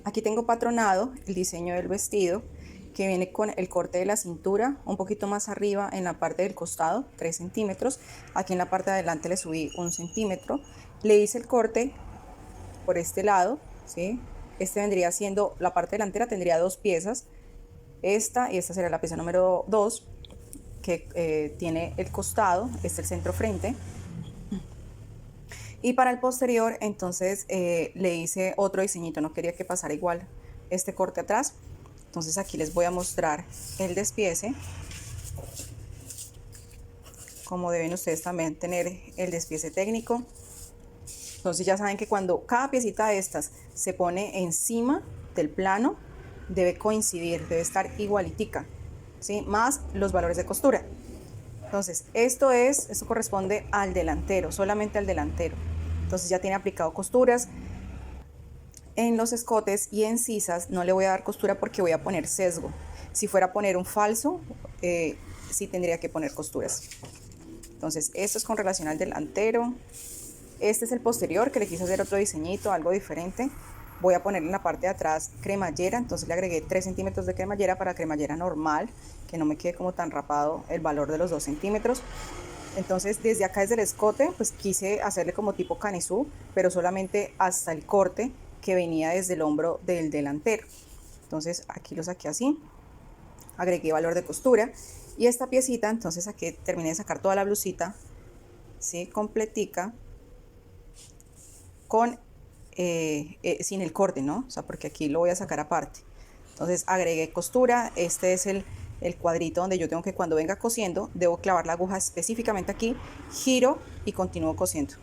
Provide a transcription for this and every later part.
Aquí tengo patronado el diseño del vestido, que viene con el corte de la cintura, un poquito más arriba en la parte del costado, 3 centímetros. Aquí en la parte de adelante le subí 1 centímetro. Le hice el corte por este lado, ¿sí? Este vendría siendo, la parte delantera tendría dos piezas, esta y esta sería la pieza número 2, que tiene el costado, este es el centro frente. Y para el posterior, entonces le hice otro diseñito, no quería que pasara igual este corte atrás. Entonces aquí les voy a mostrar el despiece, como deben ustedes también tener el despiece técnico. Entonces ya saben que cuando cada piecita de estas se pone encima del plano, debe coincidir, debe estar igualitica, ¿sí? Más los valores de costura. Entonces esto corresponde al delantero, solamente al delantero. Entonces ya tiene aplicado costuras. En los escotes y en sisas no le voy a dar costura porque voy a poner sesgo. Si fuera a poner un falso, sí tendría que poner costuras. Entonces esto es con relación al delantero. Este es el posterior, que le quise hacer otro diseñito, algo diferente. Voy a poner en la parte de atrás cremallera, entonces le agregué 3 centímetros de cremallera para cremallera normal, que no me quede como tan rapado el valor de los 2 centímetros. Entonces desde acá, desde el escote, pues quise hacerle como tipo canesú, pero solamente hasta el corte que venía desde el hombro del delantero. Entonces aquí lo saqué así, agregué valor de costura y esta piecita, entonces aquí terminé de sacar toda la blusita, ¿sí? Completica, con sin el corte, ¿no? O sea, porque aquí lo voy a sacar aparte. Entonces agregué costura, este es el cuadrito donde yo tengo que, cuando venga cosiendo, debo clavar la aguja específicamente aquí, giro y continúo cosiendo.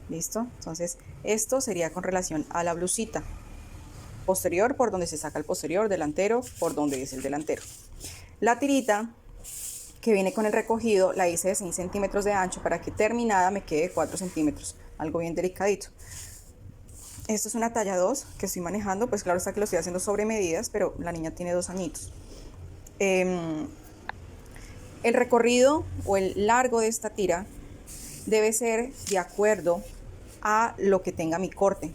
¿Listo? Entonces esto sería con relación a la blusita. Posterior por donde se saca el posterior, delantero por donde es el delantero. La tirita que viene con el recogido la hice de 6 centímetros de ancho para que terminada me quede 4 centímetros, algo bien delicadito. Esto es una talla 2 que estoy manejando, pues claro está que lo estoy haciendo sobre medidas, pero la niña tiene 2 añitos. El recorrido o el largo de esta tira debe ser de acuerdo a lo que tenga mi corte.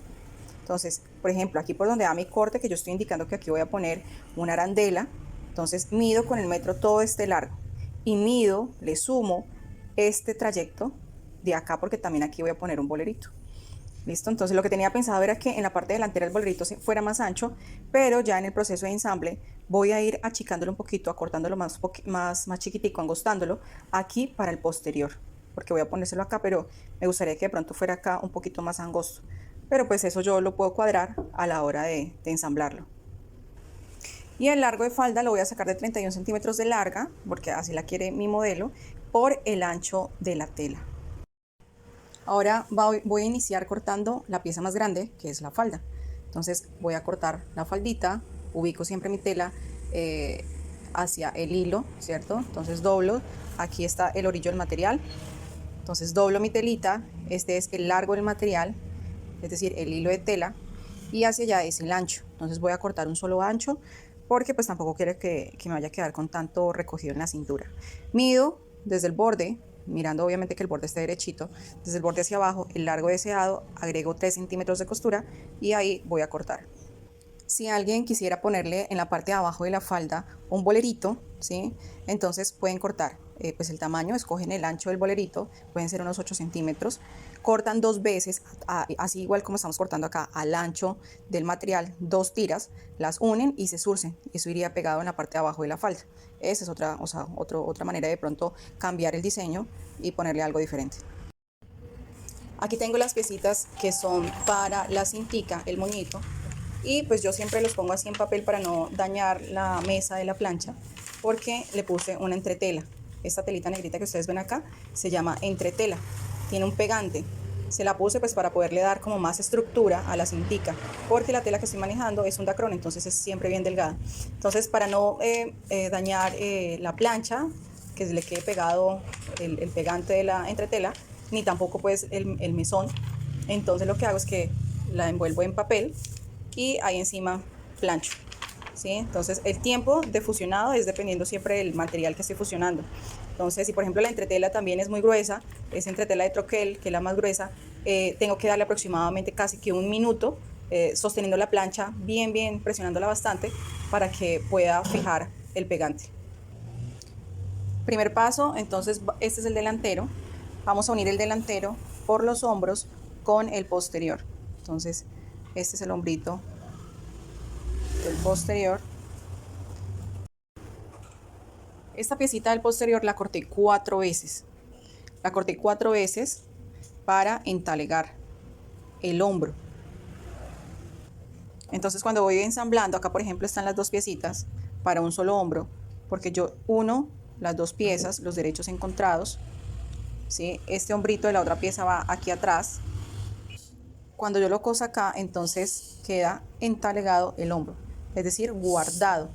Entonces, por ejemplo, aquí por donde va mi corte, que yo estoy indicando que aquí voy a poner una arandela, entonces mido con el metro todo este largo y mido, le sumo este trayecto de acá, porque también aquí voy a poner un bolerito. ¿Listo? Entonces lo que tenía pensado era que en la parte delantera el bolerito fuera más ancho, pero ya en el proceso de ensamble voy a ir achicándolo un poquito, acortándolo más chiquitico, angostándolo aquí para el posterior, porque voy a ponérselo acá, pero me gustaría que de pronto fuera acá un poquito más angosto. Pero pues eso yo lo puedo cuadrar a la hora de ensamblarlo. Y el largo de falda lo voy a sacar de 31 centímetros de larga, porque así la quiere mi modelo, por el ancho de la tela. Ahora voy a iniciar cortando la pieza más grande, que es la falda. Entonces voy a cortar la faldita, ubico siempre mi tela hacia el hilo, ¿cierto? Entonces doblo, aquí está el orillo del material, entonces doblo mi telita, este es el largo del material, es decir, el hilo de tela, y hacia allá es el ancho. Entonces voy a cortar un solo ancho, porque pues tampoco quiero que me vaya a quedar con tanto recogido en la cintura. Mido desde el borde, mirando obviamente que el borde esté derechito, desde el borde hacia abajo, el largo deseado, agrego 3 centímetros de costura y ahí voy a cortar. Si alguien quisiera ponerle en la parte de abajo de la falda un bolerito, ¿sí? Entonces pueden cortar pues el tamaño, escogen el ancho del bolerito, pueden ser unos 8 centímetros, cortan 2 veces, así igual como estamos cortando acá, al ancho del material, 2 tiras, las unen y se surcen, eso iría pegado en la parte de abajo de la falda. Esa es otra manera de pronto cambiar el diseño y ponerle algo diferente. Aquí tengo las piecitas que son para la cintica, el moñito, y pues yo siempre los pongo así en papel para no dañar la mesa de la plancha, porque le puse una entretela. Esta telita negrita que ustedes ven acá se llama entretela, tiene un pegante. Se la puse pues para poderle dar como más estructura a la cintica, porque la tela que estoy manejando es un dacrón, entonces es siempre bien delgada. Entonces para no dañar la plancha, que le quede pegado el pegante de la entretela, ni tampoco pues el mesón, entonces lo que hago es que la envuelvo en papel y ahí encima plancho, ¿sí? Entonces el tiempo de fusionado es dependiendo siempre del material que estoy fusionando. Entonces si por ejemplo la entretela también es muy gruesa, es entretela de troquel, que es la más gruesa, tengo que darle aproximadamente casi que 1 minuto sosteniendo la plancha bien, presionándola bastante para que pueda fijar el pegante. Primer paso, entonces este es el delantero. Vamos a unir el delantero por los hombros con el posterior. Entonces este es el hombrito del posterior. Esta piecita del posterior la corté 4 veces. La corté 4 veces para entalegar el hombro. Entonces cuando voy ensamblando, acá por ejemplo están las dos piecitas para un solo hombro, porque yo uno las dos piezas, los derechos encontrados, ¿sí? Este hombrito de la otra pieza va aquí atrás. Cuando yo lo coso acá, entonces queda entalegado el hombro, es decir, guardado.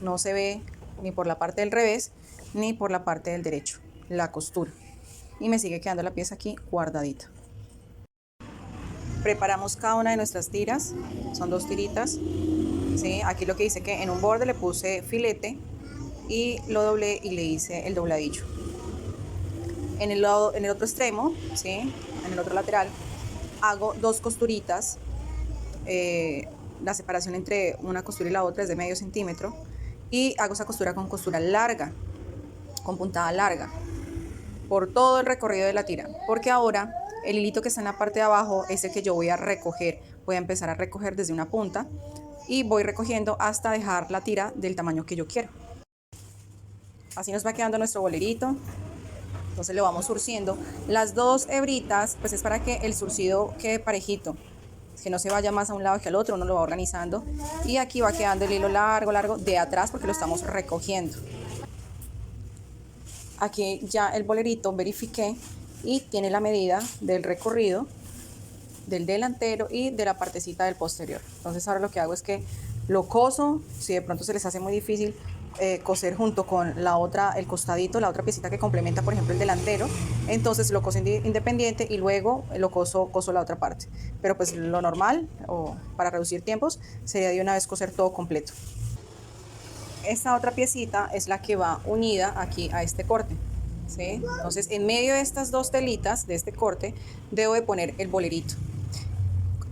No se ve ni por la parte del revés ni por la parte del derecho, la costura. Y me sigue quedando la pieza aquí guardadita. Preparamos cada una de nuestras tiras, son 2 tiritas, ¿sí? Aquí lo que hice que en un borde le puse filete y lo doblé y le hice el dobladillo. En el otro extremo, ¿sí? En el otro lateral, hago 2 costuritas. La separación entre una costura y la otra es de medio centímetro y hago esa costura con costura larga, con puntada larga, por todo el recorrido de la tira, porque ahora el hilito que está en la parte de abajo es el que yo voy a recoger. Voy a empezar a recoger desde una punta y voy recogiendo hasta dejar la tira del tamaño que yo quiero. Así nos va quedando nuestro bolerito. Entonces lo vamos surciendo. Las 2 hebritas pues es para que el surcido quede parejito, que no se vaya más a un lado que al otro, uno lo va organizando. Y aquí va quedando el hilo largo de atrás porque lo estamos recogiendo. Aquí ya el bolerito verifiqué y tiene la medida del recorrido del delantero y de la partecita del posterior. Entonces ahora lo que hago es que lo coso. Si de pronto se les hace muy difícil coser junto con la otra, el costadito, la otra piecita que complementa por ejemplo el delantero, entonces lo coso independiente y luego lo coso la otra parte. Pero pues lo normal, o para reducir tiempos, sería de una vez coser todo completo. Esta otra piecita es la que va unida aquí a este corte, ¿sí? Entonces en medio de estas 2 telitas de este corte debo de poner el bolerito.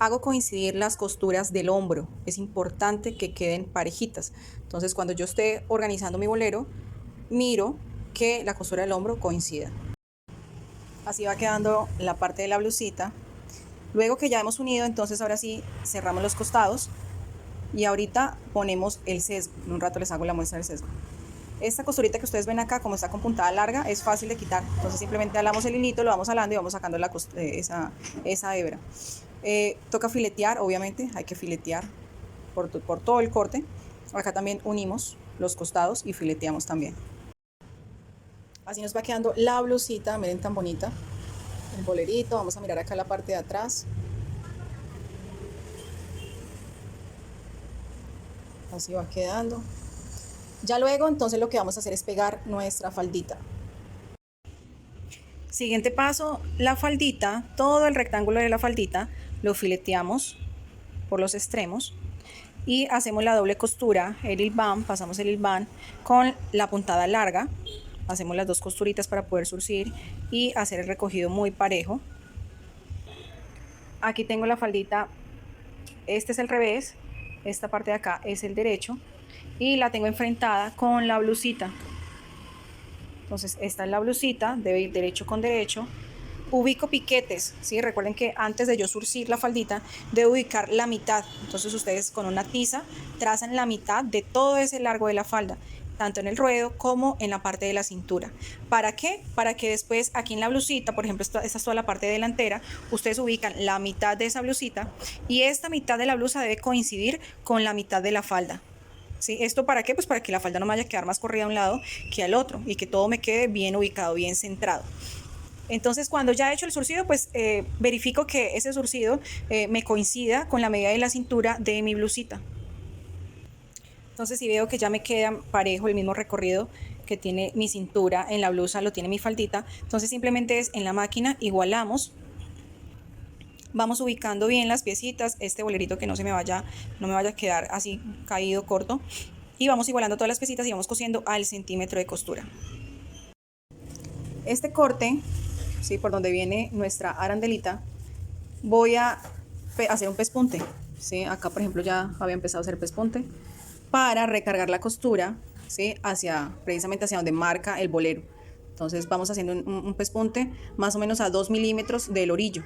Hago coincidir las costuras del hombro, es importante que queden parejitas. Entonces cuando yo esté organizando mi bolero, miro que la costura del hombro coincida. Así va quedando la parte de la blusita. Luego que ya hemos unido, entonces ahora sí cerramos los costados y ahorita ponemos el sesgo. En un rato les hago la muestra del sesgo. Esta costurita que ustedes ven acá, como está con puntada larga, es fácil de quitar. Entonces simplemente alamos el hilito, lo vamos alando y vamos sacando esa hebra. Toca filetear, obviamente, hay que filetear por todo el corte. Acá también unimos los costados y fileteamos también. Así nos va quedando la blusita, miren tan bonita. El bolerito, vamos a mirar acá la parte de atrás. Así va quedando. Ya luego entonces lo que vamos a hacer es pegar nuestra faldita. Siguiente paso, la faldita, todo el rectángulo de la faldita lo fileteamos por los extremos y hacemos la doble costura, el hilván, pasamos el hilván con la puntada larga, hacemos las 2 costuritas para poder surcir y hacer el recogido muy parejo. Aquí tengo la faldita, este es el revés, esta parte de acá es el derecho y la tengo enfrentada con la blusita. Entonces esta es la blusita, debe ir derecho con derecho. Ubico piquetes, ¿sí? Recuerden que antes de yo surcir la faldita debo ubicar la mitad. Entonces ustedes con una tiza trazan la mitad de todo ese largo de la falda, tanto en el ruedo como en la parte de la cintura. ¿Para qué? Para que después aquí en la blusita, por ejemplo, esta es toda la parte delantera, ustedes ubican la mitad de esa blusita y esta mitad de la blusa debe coincidir con la mitad de la falda. ¿Sí? ¿Esto para qué? Pues para que la falda no me vaya a quedar más corrida a un lado que al otro y que todo me quede bien ubicado, bien centrado. Entonces cuando ya he hecho el surcido, pues verifico que ese surcido me coincida con la medida de la cintura de mi blusita. Entonces si veo que ya me queda parejo el mismo recorrido que tiene mi cintura en la blusa, lo tiene mi faldita, entonces simplemente es en la máquina, igualamos, vamos ubicando bien las piecitas, este bolerito que no me vaya a quedar así caído, corto, y vamos igualando todas las piecitas y vamos cosiendo al centímetro de costura. Este corte, ¿sí? Por donde viene nuestra arandelita, voy a hacer un pespunte, ¿sí? Acá, por ejemplo, ya había empezado a hacer pespunte para recargar la costura, ¿sí? Precisamente hacia donde marca el bolero. Entonces vamos haciendo un pespunte más o menos a 2 milímetros del orillo.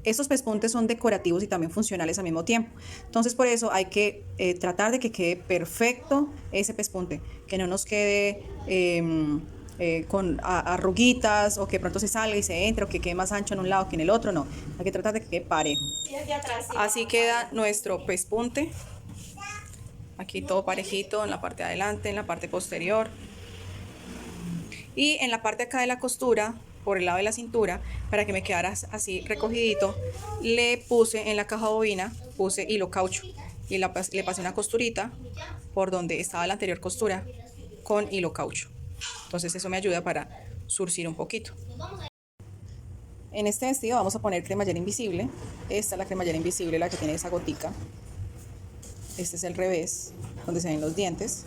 Estos pespuntes son decorativos y también funcionales al mismo tiempo. Entonces por eso hay que tratar de que quede perfecto ese pespunte, que no nos quede con arruguitas o que pronto se salga y se entre o que quede más ancho en un lado que en el otro, no. Hay que tratar de que quede parejo. Así queda nuestro pespunte. Aquí todo parejito en la parte de adelante, en la parte posterior. Y en la parte acá de la costura, por el lado de la cintura, para que me quedara así recogidito, le puse en la caja bobina, puse hilo caucho y le pasé una costurita por donde estaba la anterior costura con hilo caucho. Entonces eso me ayuda para surcir un poquito. En este vestido vamos a poner cremallera invisible. Esta es la cremallera invisible, la que tiene esa gotica. Este es el revés, donde se ven los dientes.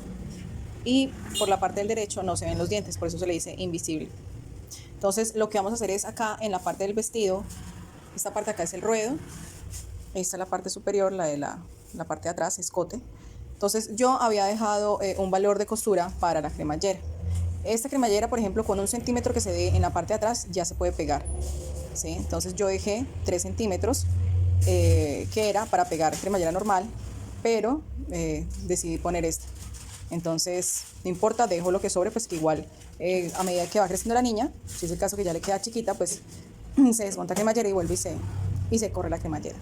Y por la parte del derecho no se ven los dientes, por eso se le dice invisible. Entonces lo que vamos a hacer es acá en la parte del vestido, esta parte acá es el ruedo, esta es la parte superior, la de la parte de atrás, escote. Entonces yo había dejado un valor de costura para la cremallera. Esta cremallera, por ejemplo, con 1 centímetro que se dé en la parte de atrás ya se puede pegar, ¿sí? Entonces yo dejé 3 centímetros, que era para pegar cremallera normal, pero decidí poner esta. Entonces, no importa, dejo lo que sobre, pues que igual a medida que va creciendo la niña, si es el caso que ya le queda chiquita, pues se desmonta cremallera y vuelve y se corre la cremallera.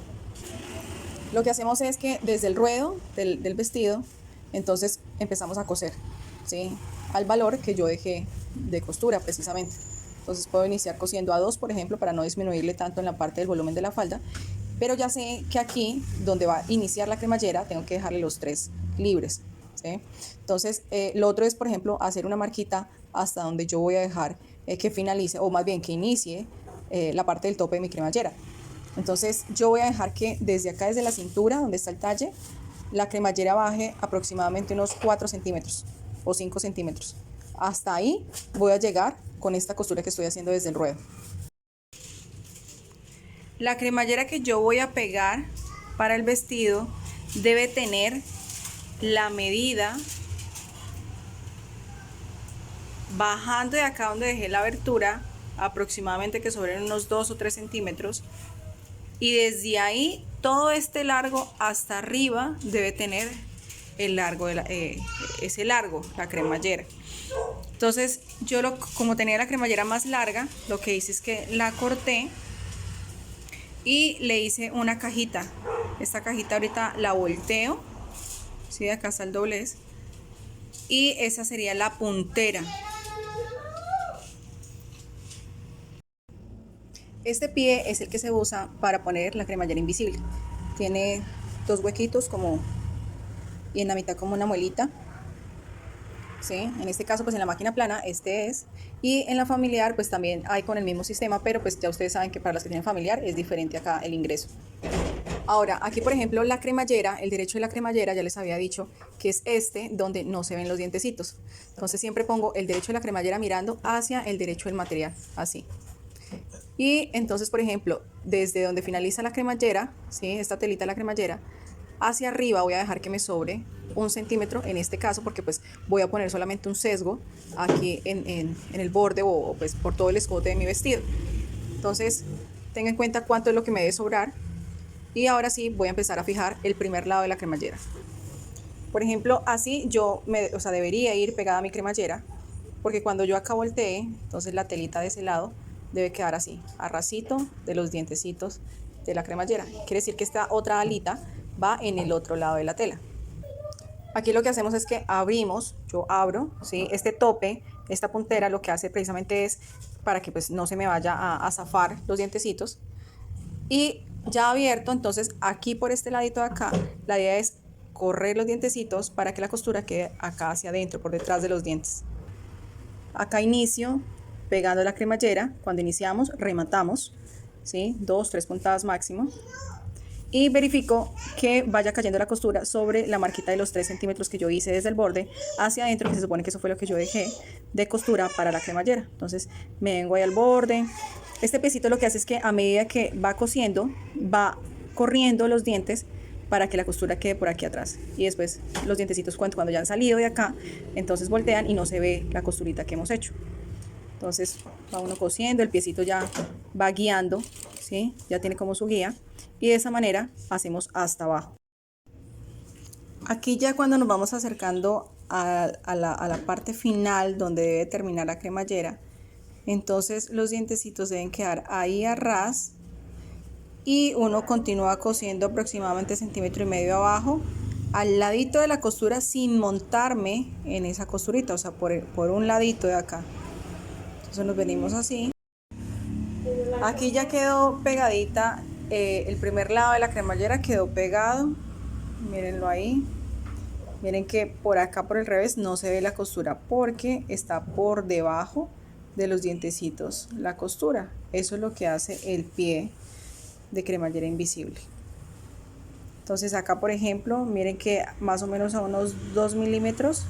Lo que hacemos es que desde el ruedo del vestido, entonces empezamos a coser, ¿sí? Al valor que yo dejé de costura precisamente. Entonces puedo iniciar cosiendo a 2, por ejemplo, para no disminuirle tanto en la parte del volumen de la falda, pero ya sé que aquí, donde va a iniciar la cremallera, tengo que dejarle los 3 libres, ¿sí? Entonces, lo otro es, por ejemplo, hacer una marquita hasta donde yo voy a dejar que finalice, o más bien que inicie la parte del tope de mi cremallera. Entonces, yo voy a dejar que desde acá, desde la cintura, donde está el talle, la cremallera baje aproximadamente unos 4 centímetros o 5 centímetros. Hasta ahí voy a llegar con esta costura que estoy haciendo desde el ruedo. La cremallera que yo voy a pegar para el vestido debe tener la medida bajando de acá donde dejé la abertura, aproximadamente que sobren unos 2 o 3 centímetros, y desde ahí todo este largo hasta arriba debe tener el largo ese largo, la cremallera. Entonces yo como tenía la cremallera más larga, lo que hice es que la corté y le hice una cajita. Esta cajita ahorita la volteo, ¿sí? De acá está el doblez, y esa sería la puntera. Este pie es el que se usa para poner la cremallera invisible. Tiene 2 huequitos y en la mitad como una muelita, ¿sí? En este caso pues en la máquina plana este es, y en la familiar pues también hay con el mismo sistema, pero pues ya ustedes saben que para las que tienen familiar es diferente acá el ingreso. Ahora aquí por ejemplo la cremallera, el derecho de la cremallera ya les había dicho que es este donde no se ven los dientecitos. Entonces siempre pongo el derecho de la cremallera mirando hacia el derecho del material, así. Y entonces, por ejemplo, desde donde finaliza la cremallera, ¿sí? Esta telita de la cremallera, hacia arriba voy a dejar que me sobre 1 centímetro en este caso, porque pues voy a poner solamente un sesgo aquí en el borde o pues por todo el escote de mi vestido. Entonces, tenga en cuenta cuánto es lo que me debe sobrar. Y ahora sí voy a empezar a fijar el primer lado de la cremallera. Por ejemplo, así debería ir pegada a mi cremallera, porque cuando yo acá voltee, entonces la telita de ese lado debe quedar así, a rasito de los dientecitos de la cremallera. Quiere decir que esta otra alita va en el otro lado de la tela. Aquí lo que hacemos es que abrimos, yo abro, ¿sí? Este tope, esta puntera, lo que hace precisamente es para que pues no se me vaya a zafar los dientecitos. Y ya abierto, entonces aquí por este ladito de acá, la idea es correr los dientecitos para que la costura quede acá hacia adentro, por detrás de los dientes. Acá inicio pegando la cremallera. Cuando iniciamos rematamos, ¿sí? 2, 3 puntadas máximo, y verifico que vaya cayendo la costura sobre la marquita de los 3 centímetros que yo hice desde el borde hacia adentro, que se supone que eso fue lo que yo dejé de costura para la cremallera. Entonces me vengo ahí al borde. Este piecito lo que hace es que a medida que va cosiendo va corriendo los dientes para que la costura quede por aquí atrás. Y después los dientecitos cuando ya han salido de acá, entonces voltean y no se ve la costurita que hemos hecho. Entonces va uno cosiendo, el piecito ya va guiando, ¿sí? Ya tiene como su guía. Y de esa manera hacemos hasta abajo. Aquí ya cuando nos vamos acercando a la parte final donde debe terminar la cremallera, entonces los dientecitos deben quedar ahí a ras y uno continúa cosiendo aproximadamente 1,5 centímetros abajo al ladito de la costura sin montarme en esa costurita, o sea, por un ladito de acá. Entonces nos venimos así. Aquí ya quedó pegadita, el primer lado de la cremallera quedó pegado, mírenlo ahí. Miren que por acá por el revés no se ve la costura porque está por debajo de los dientecitos la costura. Eso es lo que hace el pie de cremallera invisible. Entonces acá por ejemplo, miren que más o menos a unos 2 milímetros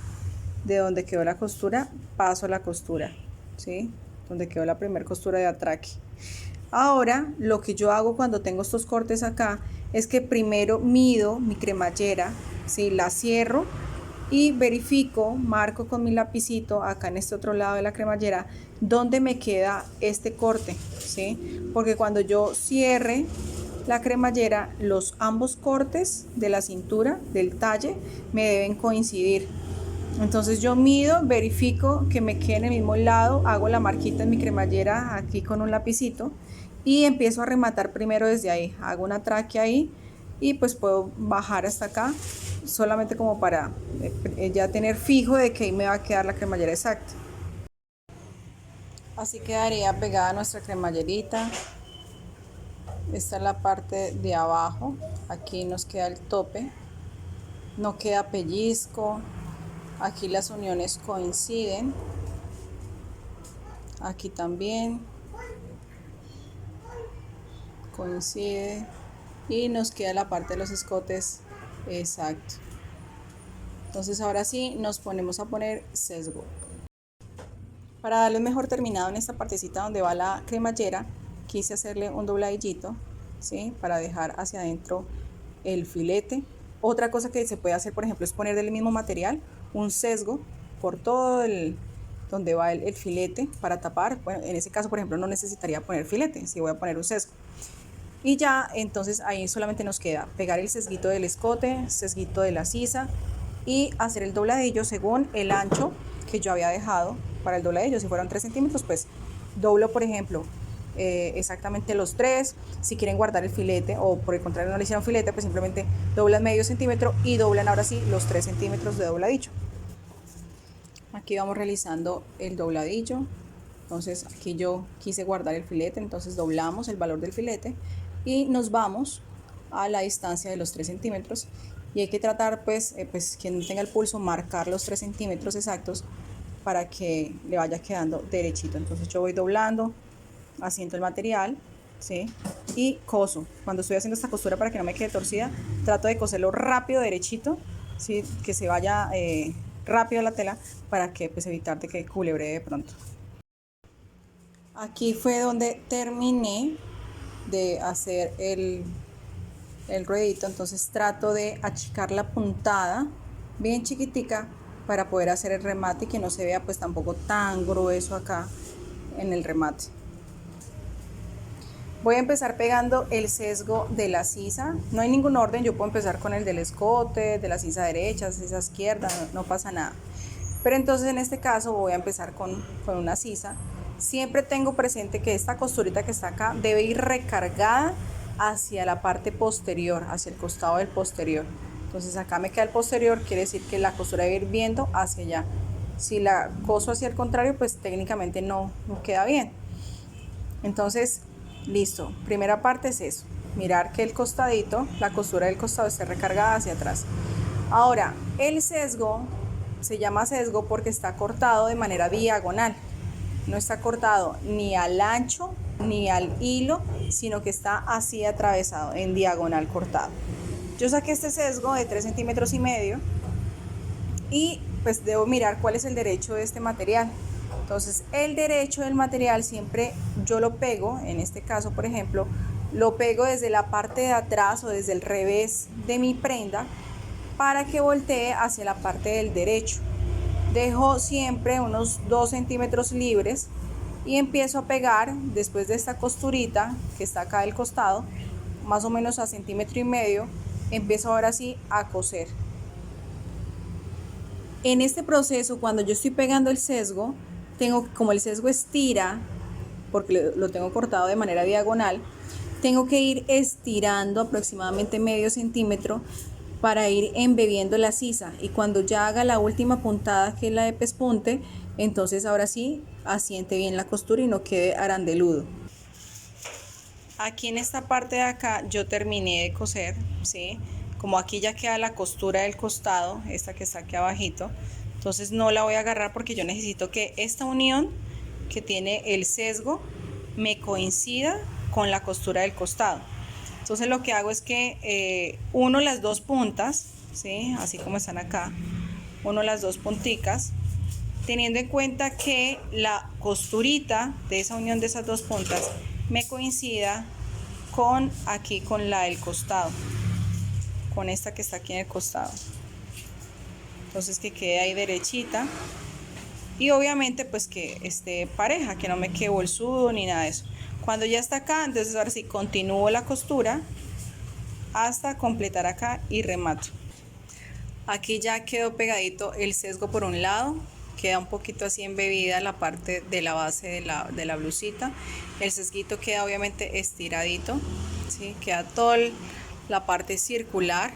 de donde quedó la costura, paso la costura, ¿sí? Donde quedó la primera costura de atraque. Ahora lo que yo hago cuando tengo estos cortes acá es que primero mido mi cremallera, ¿sí? La cierro y verifico, marco con mi lapicito acá en este otro lado de la cremallera donde me queda este corte, ¿sí? Porque cuando yo cierre la cremallera, ambos cortes de la cintura, del talle, me deben coincidir. Entonces yo mido, verifico que me quede en el mismo lado, hago la marquita en mi cremallera aquí con un lapicito y empiezo a rematar primero desde ahí. Hago una traque ahí y pues puedo bajar hasta acá solamente como para ya tener fijo de que ahí me va a quedar la cremallera exacta. Así quedaría pegada nuestra cremallerita. Esta es la parte de abajo, aquí nos queda el tope, no queda pellizco, aquí las uniones coinciden, aquí también coincide y nos queda la parte de los escotes exacto. Entonces ahora sí nos ponemos a poner sesgo. Para darle un mejor terminado en esta partecita donde va la cremallera, quise hacerle un dobladillito, ¿sí? Para dejar hacia adentro el filete. Otra cosa que se puede hacer, por ejemplo, es poner del mismo material un sesgo por todo donde va el filete para tapar. Bueno, en ese caso, por ejemplo, no necesitaría poner filete, si voy a poner un sesgo. Y ya, entonces ahí solamente nos queda pegar el sesguito del escote, sesguito de la sisa y hacer el dobladillo según el ancho que yo había dejado para el dobladillo. Si fueron 3 centímetros, pues doblo, por ejemplo, exactamente los 3. Si quieren guardar el filete o por el contrario no le hicieron filete, pues simplemente doblan medio centímetro y doblan ahora sí los 3 centímetros de dobladillo. Aquí vamos realizando el dobladillo. Entonces aquí yo quise guardar el filete, entonces doblamos el valor del filete y nos vamos a la distancia de los 3 centímetros y hay que tratar pues quien tenga el pulso marcar los 3 centímetros exactos para que le vaya quedando derechito. Entonces yo voy doblando, haciendo el material, ¿sí? Y coso. Cuando estoy haciendo esta costura para que no me quede torcida, trato de coserlo rápido, derechito, ¿sí? Que se vaya rápido la tela para que pues evitar de que culebre de pronto. Aquí fue donde terminé de hacer el ruedito, entonces trato de achicar la puntada bien chiquitica para poder hacer el remate y que no se vea pues tampoco tan grueso acá en el remate. Voy a empezar pegando el sesgo de la sisa, no hay ningún orden, yo puedo empezar con el del escote, de la sisa derecha, sisa izquierda, no pasa nada. Pero entonces en este caso voy a empezar con una sisa. Siempre tengo presente que esta costurita que está acá debe ir recargada hacia la parte posterior, hacia el costado del posterior. Entonces acá me queda el posterior, quiere decir que la costura debe ir viendo hacia allá. Si la coso hacia el contrario, pues técnicamente no queda bien. Entonces, listo. Primera parte es eso, mirar que el costadito, la costura del costado esté recargada hacia atrás. Ahora, el sesgo se llama sesgo porque está cortado de manera diagonal. No está cortado ni al ancho ni al hilo, sino que está así atravesado, en diagonal cortado. Yo saqué este sesgo de 3,5 centímetros y pues debo mirar cuál es el derecho de este material. Entonces el derecho del material siempre yo lo pego, en este caso por ejemplo lo pego desde la parte de atrás o desde el revés de mi prenda para que voltee hacia la parte del derecho. Dejo siempre unos 2 centímetros libres y empiezo a pegar después de esta costurita que está acá del costado, más o menos a 1,5 centímetros, empiezo ahora sí a coser. En este proceso, cuando yo estoy pegando el sesgo, como el sesgo estira, porque lo tengo cortado de manera diagonal, tengo que ir estirando aproximadamente medio centímetro para ir embebiendo la sisa, y cuando ya haga la última puntada, que es la de pespunte, entonces ahora sí asiente bien la costura y no quede arandeludo. Aquí en esta parte de acá yo terminé de coser, ¿sí? Como aquí ya queda la costura del costado, esta que está aquí abajito, entonces no la voy a agarrar porque yo necesito que esta unión que tiene el sesgo me coincida con la costura del costado. Entonces lo que hago es que uno las dos puntas, ¿sí? Así como están acá, uno las dos punticas, teniendo en cuenta que la costurita de esa unión de esas dos puntas me coincida con aquí, con la del costado, con esta que está aquí en el costado. Entonces que quede ahí derechita y obviamente pues que esté pareja, que no me quede bolsudo ni nada de eso. Cuando ya está acá, entonces ahora sí continúo la costura hasta completar acá y remato. Aquí ya quedó pegadito el sesgo por un lado, queda un poquito así embebida la parte de la base de la blusita. El sesguito queda obviamente estiradito, ¿sí? Queda toda la parte circular.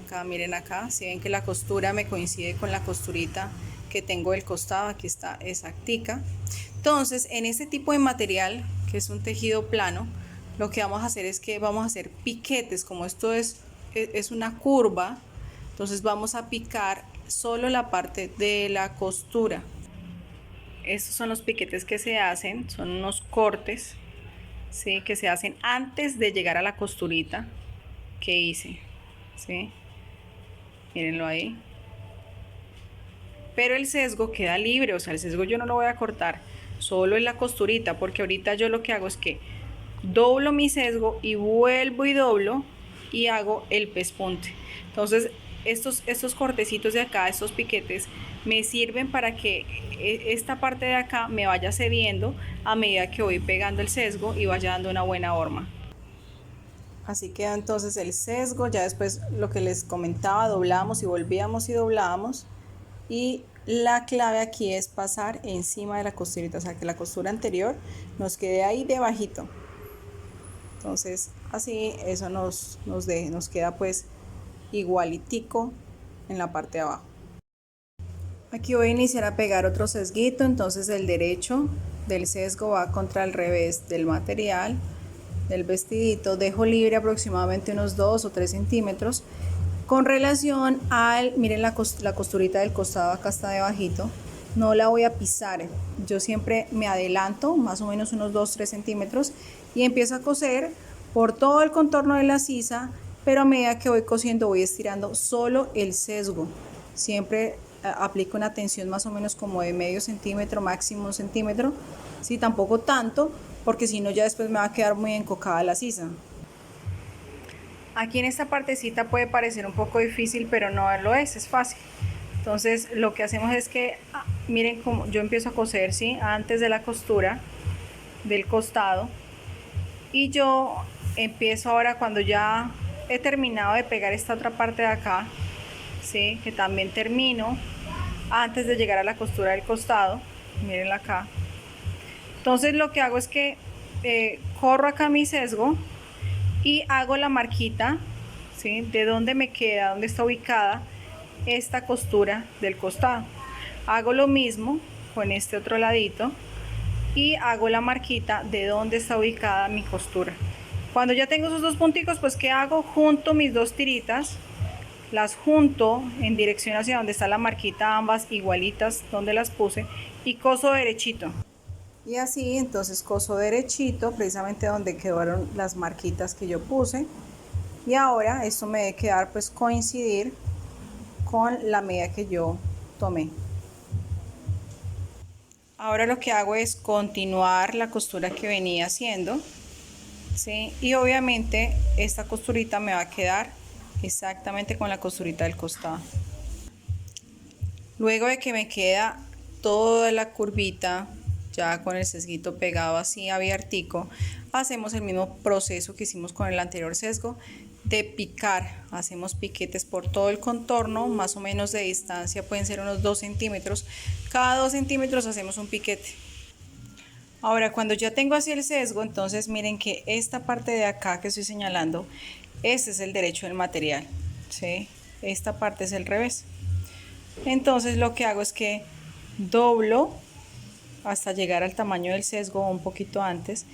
Acá miren, acá si ven que la costura me coincide con la costurita que tengo del costado, aquí está exactica. Entonces en este tipo de material, que es un tejido plano, lo que vamos a hacer es que vamos a hacer piquetes. Como esto es una curva, entonces vamos a picar solo la parte de la costura. Estos son los piquetes que se hacen, son unos cortes, ¿sí? Que se hacen antes de llegar a la costurita que hice, ¿sí? Mírenlo ahí. Pero el sesgo queda libre, o sea, el sesgo yo no lo voy a cortar, solo en la costurita, porque ahorita yo lo que hago es que doblo mi sesgo y vuelvo y doblo y hago el pespunte. Entonces estos cortecitos de acá, estos piquetes, me sirven para que esta parte de acá me vaya cediendo a medida que voy pegando el sesgo y vaya dando una buena horma. Así queda entonces el sesgo. Ya después, lo que les comentaba, doblamos y volvíamos y doblábamos, y la clave aquí es pasar encima de la costurita, o sea que la costura anterior nos quede ahí debajito. Entonces así eso nos queda pues igualitico en la parte de abajo. Aquí voy a iniciar a pegar otro sesguito. Entonces el derecho del sesgo va contra el revés del material del vestidito. Dejo libre aproximadamente unos 2 o 3 centímetros con relación al, miren la costurita del costado, acá está debajito, no la voy a pisar. Yo siempre me adelanto más o menos unos 2-3 centímetros y empiezo a coser por todo el contorno de la sisa, pero a medida que voy cosiendo voy estirando solo el sesgo. Siempre aplico una tensión más o menos como de medio centímetro, máximo 1 centímetro, sí, tampoco tanto, porque si no ya después me va a quedar muy encocada la sisa. Aquí en esta partecita puede parecer un poco difícil, pero no lo es fácil. Entonces lo que hacemos es que, miren cómo yo empiezo a coser, ¿sí? Antes de la costura del costado, y yo empiezo ahora, cuando ya he terminado de pegar esta otra parte de acá, ¿sí? Que también termino antes de llegar a la costura del costado, mirenla acá. Entonces lo que hago es que corro acá mi sesgo y hago la marquita, ¿sí? De dónde me queda, dónde está ubicada esta costura del costado. Hago lo mismo con este otro ladito y hago la marquita de dónde está ubicada mi costura. Cuando ya tengo esos dos punticos, pues ¿qué hago? Junto mis dos tiritas, las junto en dirección hacia donde está la marquita, ambas igualitas donde las puse, y coso derechito. Y así entonces coso derechito precisamente donde quedaron las marquitas que yo puse, y ahora esto me debe quedar pues coincidir con la medida que yo tomé. Ahora lo que hago es continuar la costura que venía haciendo, ¿sí? Y obviamente esta costurita me va a quedar exactamente con la costurita del costado. Luego de que me queda toda la curvita ya con el sesguito pegado así abiertico, hacemos el mismo proceso que hicimos con el anterior sesgo de picar. Hacemos piquetes por todo el contorno, más o menos de distancia pueden ser unos 2 centímetros. Cada 2 centímetros hacemos un piquete. Ahora, cuando ya tengo así el sesgo, entonces miren que esta parte de acá que estoy señalando, este es el derecho del material, ¿sí? Esta parte es el revés. Entonces lo que hago es que doblo hasta llegar al tamaño del sesgo un poquito antes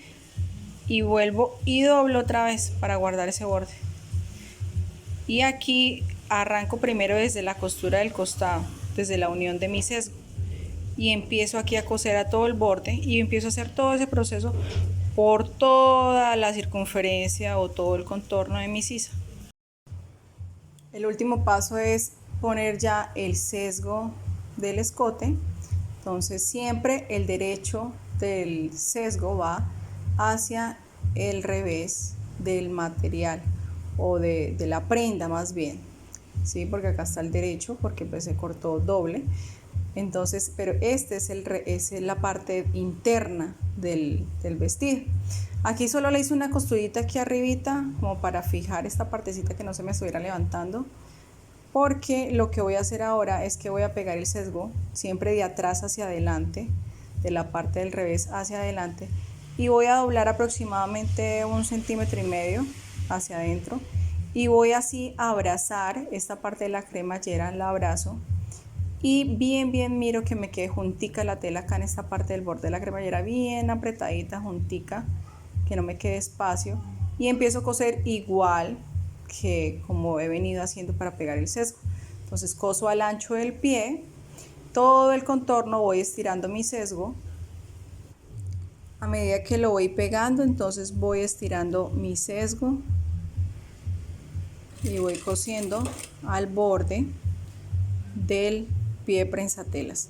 y vuelvo y doblo otra vez para guardar ese borde. Y aquí arranco primero desde la costura del costado, desde la unión de mi sesgo, y empiezo aquí a coser a todo el borde y empiezo a hacer todo ese proceso por toda la circunferencia o todo el contorno de mi sisa. El último paso es poner ya el sesgo del escote. Entonces siempre el derecho del sesgo va hacia el revés del material o de la prenda más bien, ¿sí? Porque acá está el derecho porque pues se cortó doble. Entonces, pero este es la parte interna del vestido. Aquí solo le hice una costurita aquí arribita como para fijar esta partecita que no se me estuviera levantando, porque lo que voy a hacer ahora es que voy a pegar el sesgo siempre de atrás hacia adelante, de la parte del revés hacia adelante, y voy a doblar aproximadamente 1,5 centímetros hacia adentro y voy así a abrazar esta parte de la cremallera, la abrazo y bien miro que me quede juntica la tela acá en esta parte del borde de la cremallera, bien apretadita, juntica, que no me quede espacio, y empiezo a coser igual que como he venido haciendo para pegar el sesgo. Entonces coso al ancho del pie, todo el contorno voy estirando mi sesgo. A medida que lo voy pegando, entonces voy estirando mi sesgo y voy cosiendo al borde del pie prensatelas.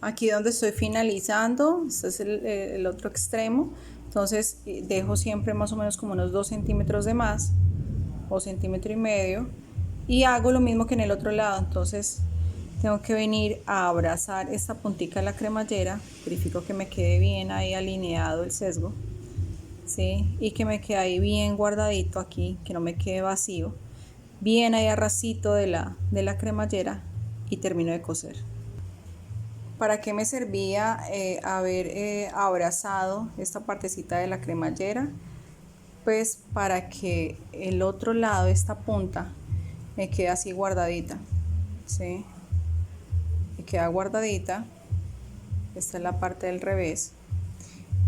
Aquí donde estoy finalizando, este es el otro extremo, entonces dejo siempre más o menos como unos 2 centímetros de más o 1,5 centímetros y hago lo mismo que en el otro lado. Entonces tengo que venir a abrazar esta puntica de la cremallera, verifico que me quede bien ahí alineado el sesgo, ¿sí? Y que me quede ahí bien guardadito aquí, que no me quede vacío, bien ahí a rasito de la cremallera, y termino de coser. ¿Para qué me servía haber abrazado esta partecita de la cremallera? Pues para que el otro lado, esta punta, me quede así guardadita, ¿sí? Me queda guardadita. Esta es la parte del revés.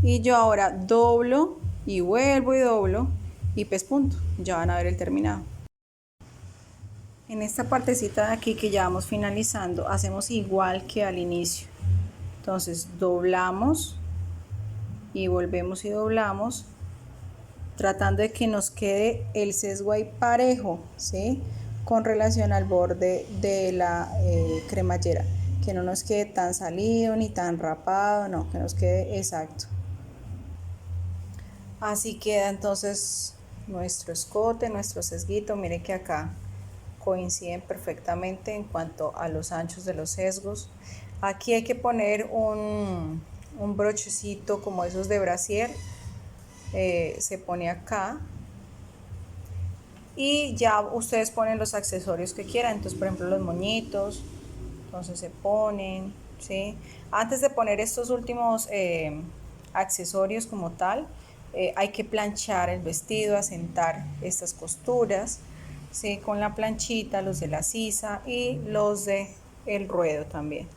Y yo ahora doblo y vuelvo y doblo y pespunto. Ya van a ver el terminado. En esta partecita de aquí que ya vamos finalizando, hacemos igual que al inicio. Entonces doblamos y volvemos y doblamos, tratando de que nos quede el sesgo ahí parejo, ¿sí? Con relación al borde de la cremallera, que no nos quede tan salido ni tan rapado, no, que nos quede exacto. Así queda entonces nuestro escote, nuestro sesguito. Miren que acá coinciden perfectamente en cuanto a los anchos de los sesgos. Aquí hay que poner un brochecito como esos de brasier, se pone acá y ya ustedes ponen los accesorios que quieran. Entonces, por ejemplo, los moñitos, entonces se ponen, ¿sí? Antes de poner estos últimos accesorios como tal, hay que planchar el vestido, asentar estas costuras, ¿sí? Con la planchita, los de la sisa y los de el ruedo también.